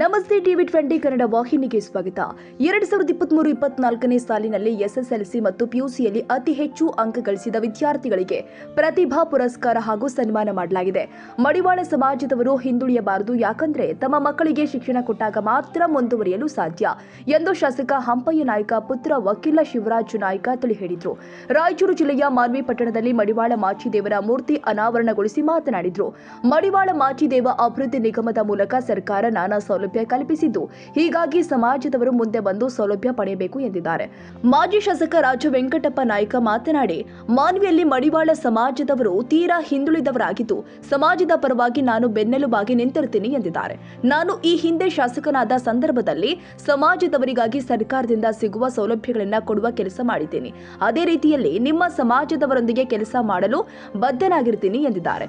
ನಮಸ್ತೆ ಟಿವಿ20 ಕನ್ನಡ ವಾಹಿನಿಗೆ ಸ್ವಾಗತ. 2023-24ನೇ ಸಾಲಿನಲ್ಲಿ ಎಸ್ಎಸ್ಎಲ್ಸಿ ಮತ್ತು ಪಿಯುಸಿಯಲ್ಲಿ ಅತಿ ಹೆಚ್ಚು ಅಂಕ ಗಳಿಸಿದ ವಿದ್ಯಾರ್ಥಿಗಳಿಗೆ ಪ್ರತಿಭಾ ಪುರಸ್ಕಾರ ಹಾಗೂ ಸನ್ಮಾನ ಮಾಡಲಾಗಿದೆ. ಮಡಿವಾಳ ಸಮಾಜದವರು ಹಿಂದುಳಿಯಬಾರದು, ಯಾಕಂದ್ರೆ ತಮ್ಮ ಮಕ್ಕಳಿಗೆ ಶಿಕ್ಷಣ ಕೊಟ್ಟಾಗ ಮಾತ್ರ ಮುಂದುವರಿಯಲು ಸಾಧ್ಯ ಎಂದು ಶಾಸಕ ಹಂಪಯ್ಯ ನಾಯ್ಕ ಪುತ್ರ ವಕೀಲ ಶಿವರಾಜ್ ನಾಯ್ಕ ತಿಳಿ ಹೇಳಿದರು. ರಾಯಚೂರು ಜಿಲ್ಲೆಯ ಮಾನ್ವಿ ಪಟ್ಟಣದಲ್ಲಿ ಮಡಿವಾಳ ಮಾಚಿದೇವರ ಮೂರ್ತಿ ಅನಾವರಣಗೊಳಿಸಿ ಮಾತನಾಡಿದರು. ಮಡಿವಾಳ ಮಾಚಿದೇವ ಅಭಿವೃದ್ಧಿ ನಿಗಮದ ಮೂಲಕ ಸರ್ಕಾರ ನಾನಾ ಸೌಲಭ್ಯ ಕಲ್ಪಿಸಿದ್ದು, ಹೀಗಾಗಿ ಸಮಾಜದವರು ಮುಂದೆ ಬಂದು ಸೌಲಭ್ಯ ಪಡೆಯಬೇಕು ಎಂದಿದ್ದಾರೆ. ಮಾಜಿ ಶಾಸಕ ರಾಜ ವೆಂಕಟಪ್ಪ ನಾಯ್ಕ ಮಾತನಾಡಿ, ಮಾನ್ವಿಯಲ್ಲಿ ಮಡಿವಾಳ ಸಮಾಜದವರು ತೀರಾ ಹಿಂದುಳಿದವರಾಗಿದ್ದು, ಸಮಾಜದ ಪರವಾಗಿ ನಾನು ಬೆನ್ನೆಲುಬಾಗಿ ನಿಂತಿರ್ತೀನಿ ಎಂದಿದ್ದಾರೆ. ನಾನು ಈ ಹಿಂದೆ ಶಾಸಕನಾದ ಸಂದರ್ಭದಲ್ಲಿ ಸಮಾಜದವರಿಗಾಗಿ ಸರ್ಕಾರದಿಂದ ಸಿಗುವ ಸೌಲಭ್ಯಗಳನ್ನು ಕೊಡುವ ಕೆಲಸ ಮಾಡಿದ್ದೀನಿ. ಅದೇ ರೀತಿಯಲ್ಲಿ ನಿಮ್ಮ ಸಮಾಜದವರೊಂದಿಗೆ ಕೆಲಸ ಮಾಡಲು ಬದ್ಧನಾಗಿರ್ತೀನಿ ಎಂದಿದ್ದಾರೆ.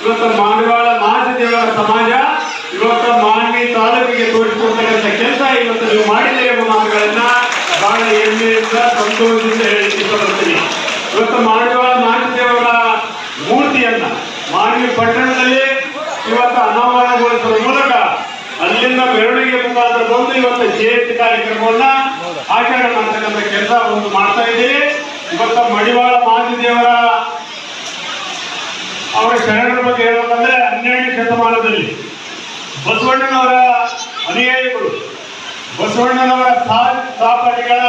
ಇವತ್ತು ಮಡಿವಾಳ ಮಾಚಿದೇವರ ಸಮಾಜ ಇವತ್ತು ಮಾನ್ವಿ ತಾಲೂಕಿಗೆ ತೋರಿಸಿಕೊಡ್ತಕ್ಕಂಥ ಕೆಲಸ ಇವತ್ತು ನೀವು ಮಾಡಿದ್ದೀರಿ ಎಂಬ ಮಾತುಗಳನ್ನ ಬಹಳ ಹೆಮ್ಮೆಯಿಂದ ಸಂತೋಷದಿಂದ ಹೇಳಲಿಕ್ಕೆ ಇಷ್ಟಪಡ್ತೀನಿ. ಇವತ್ತು ಮಡಿವಾಳ ಮಾಚಿದೇವರ ಮೂರ್ತಿಯನ್ನ ಮಾನ್ವಿ ಪಟ್ಟಣದಲ್ಲಿ ಇವತ್ತು ಅನಾವರಣಗೊಳಿಸುವ ಮೂಲಕ ಅಲ್ಲಿಂದ ಮೆರವಣಿಗೆ ಮುಖಾಂತರ ಬಂದು ಇವತ್ತು ಜಯಂತಿ ಕಾರ್ಯಕ್ರಮವನ್ನ ಆಚರಣೆ ಮಾಡ್ತಕ್ಕಂಥ ಕೆಲಸ ಒಂದು ಮಾಡ್ತಾ ಇದ್ದೀರಿ. ಇವತ್ತು ಮಡಿವಾಳ ಮಾಚಿದೇವರ ಅವರ ಶರಣರ ಬಗ್ಗೆ ಹೇಳಬೇಕಂದ್ರೆ 12ನೇ ಶತಮಾನದಲ್ಲಿ ಬಸವಣ್ಣನವರ ಅನುಯಾಯಿಗಳು, ಬಸವಣ್ಣನವರ ಸಹಪಾಠಿಗಳ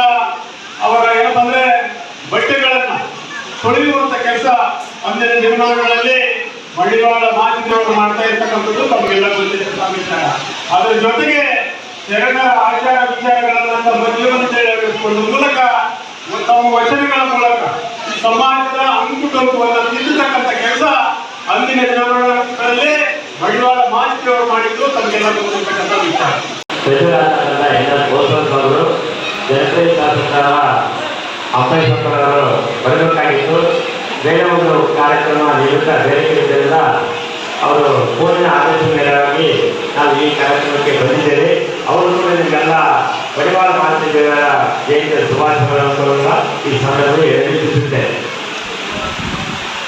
ಅವರ ಏನಪ್ಪಂದ್ರೆ ಬಟ್ಟೆಗಳನ್ನ ತೊಳೆಯುವಂತ ಕೆಲಸ ಅಂದಿನ ದಿನಮಾನಗಳಲ್ಲಿ ಮಡಿವಾಳ ಮಾಚಿದೇವರು ಮಾಡ್ತಾ ಇರ್ತಕ್ಕಂಥದ್ದು ತಮಗೆಲ್ಲ ಗೊತ್ತಿರ್ತಕ್ಕಂಥ ವಿಚಾರ. ಅದರ ಜೊತೆಗೆ ಶರಣರ ಆಚಾರ ವಿಚಾರಗಳನ್ನ ಮಧ್ಯವಂತೇಳಿಕೊಳ್ಳುವ ಮೂಲಕ ತಮ್ಮ ವಚನಗಳ ಮೂಲಕ ಸಮಾಜದ ಅಂಕುಡೊಂಕುವನ್ನು ತಿದ್ದತಕ್ಕಂಥ ಕೆಲಸ ಅಂದಿನ ಚುನಾವಣೆಗಳಲ್ಲಿ ಮಡಿವಾಳ ಮಾಚಿದೇವರು ಮಾಡಿದ್ದು ತಮಗೆಲ್ಲ ಗೊತ್ತಿರ್ತಕ್ಕಂಥ ವಿಚಾರ. ಜನಪ್ರಿಯ ಶಾಸಕರ ಹಂಪಯ್ಯ ಅವರು ಬರಬೇಕಾಗಿತ್ತು. ಬೇರೆ ಒಂದು ಕಾರ್ಯಕ್ರಮ ನಿಮಿತ್ತ ಬೇಡಿಕೆಯಿಂದ ಅವರು ಫೋನಿನ ಆದೇಶ ಮೇಲಾಗಿ ನಾವು ಈ ಕಾರ್ಯಕ್ರಮಕ್ಕೆ ಬಂದಿದ್ದೇವೆ. ಅವರು ಕೂಡ ನಿಮಗೆಲ್ಲ ಮಡಿವಾಳ ಮಾಚಿದೇವರ ಜಯಂತಿಯ ಶುಭಾಶಯಗಳನ್ನು ಈ ಸಂದರ್ಭದಲ್ಲಿ ತಿಳಿಸುತ್ತೇನೆ.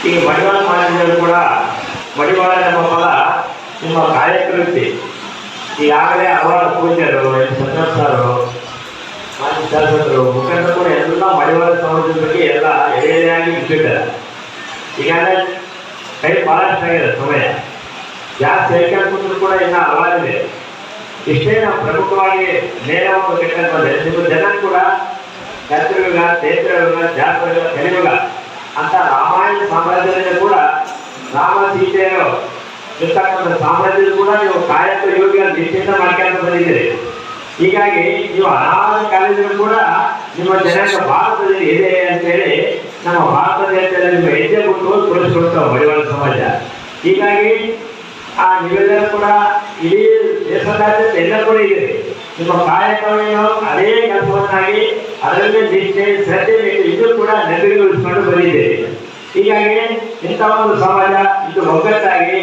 ಈಗ ಮಡಿವಾಳ ಮಾಚಿದೇವರು ಕೂಡ ಮಡಿವಾಳ ಎಂಬ ಪದ ನಿಮ್ಮ ಕಾರ್ಯಕ್ರಮಕ್ಕೆ ಈಗಾಗಲೇ ಅವರ ಪೂಜ್ಯರು, ಸಂತೋಷರು, ಮಾಜಿ ಶಾಸಕರು, ಮುಖಂಡರು ಕೂಡ ಎಲ್ಲ ಮಡಿವಾಳ ಸಮಾಜದ ಬಗ್ಗೆ ಎಲ್ಲ ಎಳೆಯಾಗಿ ಇಟ್ಟಿದ್ದಾರೆ. ಈಗಾಗಲೇ ಕೈ ಬಹಳಷ್ಟು ಆಗಿದೆ, ಸಮಯ ಜಾಸ್ತಿ ಹೇಳ್ಕೊಂಡ್ರು ಕೂಡ ಇನ್ನು ಅವಾಗಿದೆ. ಇಷ್ಟೇ ನಾವು ಪ್ರಮುಖವಾಗಿ ನೇರವಾಗಿ ಕೆಟ್ಟದ್ದು ಬಂದರೆ ನಿಮ್ಮ ಜನ ಕೂಡ ಕರ್ತೃಯುಗ, ಚೈತ್ರಯುಗ, ಜಾತಯುಗ, ಕಲಿಯುಗ ಅಂತ ರಾಮಾಯಣ ಸಾಮ್ರಾಜ್ಯದಿಂದ ಕೂಡ ರಾಮ ಸೀತೆಯರು ಇರ್ತಕ್ಕಂಥ ಸಾಮ್ರಾಜ್ಯದ ಕೂಡ ನೀವು ಕಾಯಕ ಯೋಗಿಯ ನಿಶ್ಚಿತ ಮಾಡ್ಕೊಂಡು ಬಂದಿದ್ದೀರಿ. ಹೀಗಾಗಿ ನೀವು ಅನಾಥ ಕಾಲೇಜನ್ನು ಕೂಡ ನಿಮ್ಮ ಜನಾಂಗ ಭಾರತದಲ್ಲಿ ಇದೆ ಅಂತೇಳಿ ನಮ್ಮ ಭಾರತ ದೇಶದಲ್ಲಿ ನಿಮ್ಮ ಹೆಜ್ಜೆ ಬಿಟ್ಟು ತೋರಿಸ್ಕೊಡ್ತಾವೆ ಮಡಿವಾಳ ಸಮಾಜ. ಹೀಗಾಗಿ ನೀವೆಲ್ಲರೂ ಕೂಡ ಇಡೀ ದೇಶದಾದ್ಯಂತ ಎಲ್ಲ ಕೂಡ ಇದೆ. ನಿಮ್ಮ ಕಾಯಕವನ್ನು ಅದೇ ಕೆಲಸವನ್ನಾಗಿ ಅದರಲ್ಲಿ ನಿಷ್ಠೆ, ಶ್ರದ್ಧೆ ಇದು ಕೂಡ ನೆರವೇರಿಸಿಕೊಂಡು ಬಂದಿದೆ. ಹೀಗಾಗಿ ಇಂಥ ಒಂದು ಸಮಾಜ ಇದು ಒಗ್ಗಟ್ಟಾಗಿ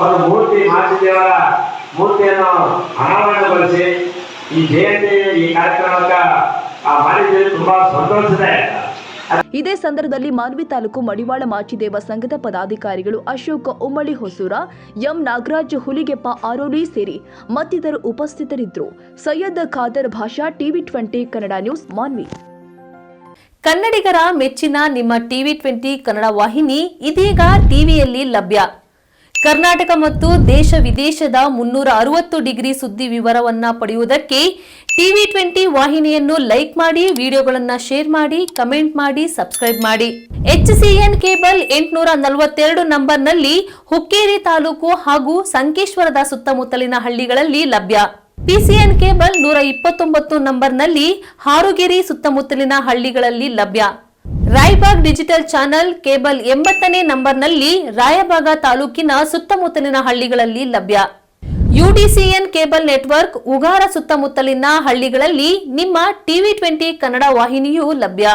ಒಂದು ಮೂರ್ತಿ ಮಾಚಿದೇವರ ಮೂರ್ತಿಯನ್ನು ಅನಾವರಣಗೊಳಿಸಿ ಈ ಜಯಂತಿ ಈ ಕಾರ್ಯಕ್ರಮಕ್ಕೆ ಮಾಡಿದ್ದೇವೆ. ತುಂಬಾ ಸಂತೋಷದಾಯಕ. ಇದೇ ಸಂದರ್ಭದಲ್ಲಿ ಮಾನ್ವಿ ತಾಲೂಕು ಮಡಿವಾಳ ಮಾಚಿದೇವ ಸಂಘದ ಪದಾಧಿಕಾರಿಗಳು ಅಶೋಕ ಉಮ್ಮಳಿ ಹೊಸೂರ, ಎಂ ನಾಗರಾಜ್ ಹುಲಿಗೆಪ್ಪ ಆರೋಲಿ ಸೇರಿ ಮತ್ತಿತರರು ಉಪಸ್ಥಿತರಿದ್ದರು. ಸೈಯದ್ ಖಾದರ್ ಭಾಷಾ, ಟಿವಿ20 ಕನ್ನಡ ನ್ಯೂಸ್, ಮಾನ್ವಿ. ಕನ್ನಡಿಗರ ಮೆಚ್ಚಿನ ನಿಮ್ಮ ಟಿವಿ20 ಕನ್ನಡ ವಾಹಿನಿ ಇದೀಗ ಟಿವಿಯಲ್ಲಿ ಲಭ್ಯ. ಕರ್ನಾಟಕ ಮತ್ತು ದೇಶ ವಿದೇಶದ 360 ಡಿಗ್ರಿ ಸುದ್ದಿ ವಿವರವನ್ನ ಪಡೆಯುವುದಕ್ಕೆ ಟಿವಿ20 ವಾಹಿನಿಯನ್ನು ಲೈಕ್ ಮಾಡಿ, ವಿಡಿಯೋಗಳನ್ನು ಶೇರ್ ಮಾಡಿ, ಕಮೆಂಟ್ ಮಾಡಿ, ಸಬ್ಸ್ಕ್ರೈಬ್ ಮಾಡಿ. HCN ಕೇಬಲ್ 842 ನಂಬರ್ನಲ್ಲಿ ಹುಕ್ಕೇರಿ ತಾಲೂಕು ಹಾಗೂ ಸಂಕೇಶ್ವರದ ಸುತ್ತಮುತ್ತಲಿನ ಹಳ್ಳಿಗಳಲ್ಲಿ ಲಭ್ಯ. PCN ಕೇಬಲ್ 129 ನಂಬರ್ನಲ್ಲಿ ಹಾರುಗೆರೆ ಸುತ್ತಮುತ್ತಲಿನ ಹಳ್ಳಿಗಳಲ್ಲಿ ಲಭ್ಯ. ರಾಯಬಾಗ್ ಡಿಜಿಟಲ್ ಚಾನೆಲ್ ಕೇಬಲ್ 80ನೇ ನಂಬರ್ನಲ್ಲಿ ರಾಯಬಾಗ ತಾಲೂಕಿನ ಸುತ್ತಮುತ್ತಲಿನ ಹಳ್ಳಿಗಳಲ್ಲಿ ಲಭ್ಯ. UDCN ಕೇಬಲ್ ನೆಟ್ವರ್ಕ್ ಉಗಾರ ಸುತ್ತಮುತ್ತಲಿನ ಹಳ್ಳಿಗಳಲ್ಲಿ ನಿಮ್ಮ ಟಿವಿ20 ಕನ್ನಡ ವಾಹಿನಿಯೂ ಲಭ್ಯ.